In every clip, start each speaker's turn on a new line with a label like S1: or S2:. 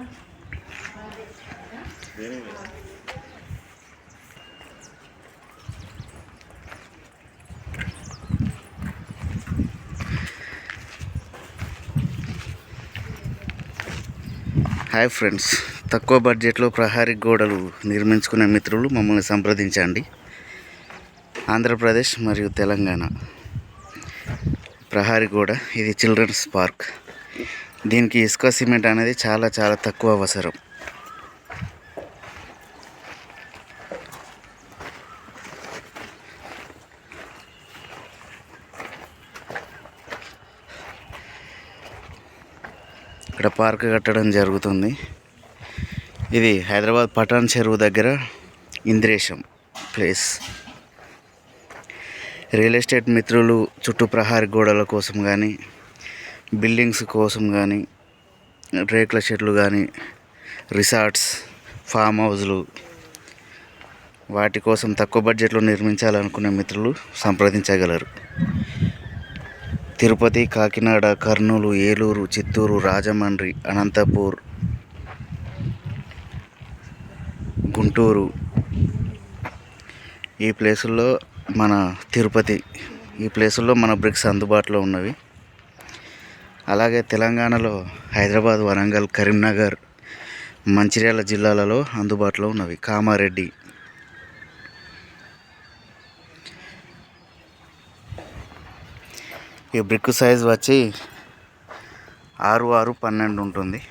S1: Hi friends, తక్కువ బడ్జెట్లో ప్రహారీ గోడలు నిర్మించుకునే మిత్రులు మమ్మల్ని సంప్రదించండి. ఆంధ్రప్రదేశ్ మరియు తెలంగాణ ప్రహారీ గోడ ఇది చిల్డ్రన్స్ పార్క్. దీనికి ఇసుక సిమెంట్ అనేది చాలా చాలా తక్కువ అవసరం. ఇక్కడ పార్క్ కట్టడం జరుగుతుంది. ఇది హైదరాబాద్ పటాన్ చెరువు దగ్గర ఇంద్రేశం ప్లేస్. రియల్ ఎస్టేట్ మిత్రులు చుట్టూ ప్రహారీ గోడల కోసం కానీ, బిల్డింగ్స్ కోసం కానీ, రేకుల షెడ్లు కానీ, రిసార్ట్స్, ఫామ్ హౌస్లు వాటి కోసం తక్కువ బడ్జెట్లో నిర్మించాలనుకునే మిత్రులు సంప్రదించగలరు. తిరుపతి, కాకినాడ, కర్నూలు, ఏలూరు, చిత్తూరు, రాజమండ్రి, అనంతపూర్, గుంటూరు ఈ ప్లేసుల్లో మన తిరుపతి ఈ ప్లేసుల్లో మన బ్రిక్స్ అందుబాటులో ఉన్నవి. అలాగే తెలంగాణలో హైదరాబాద్, వరంగల్, కరీంనగర్, మంచిర్యాల జిల్లాలలో అందుబాటులో ఉన్నవి. కామారెడ్డి ఈ బ్రిక్ సైజ్ వచ్చి 6x12 ఉంటుంది.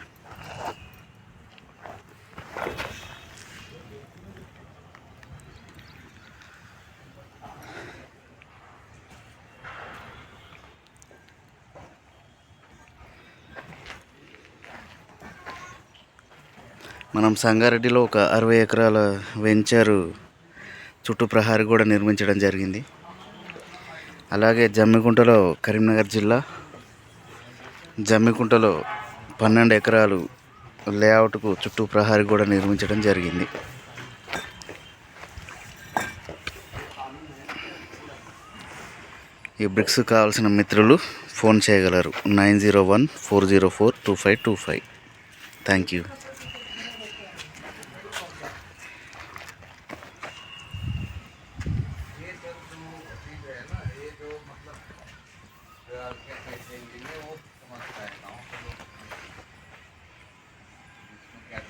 S1: మనం సంగారెడ్డిలో ఒక 60 ఎకరాల వెంచరు చుట్టూ ప్రహారీ కూడా నిర్మించడం జరిగింది. అలాగే జమ్మికుంటలో, కరీంనగర్ జిల్లా జమ్మికుంటలో 12 ఎకరాలు లేఅవుట్కు చుట్టూ ప్రహారీ కూడా నిర్మించడం జరిగింది. ఈ బ్రిక్స్ కావాల్సిన మిత్రులు ఫోన్ చేయగలరు 9014042525. Thank you.
S2: क्या कहेंगे वो समझता है ना।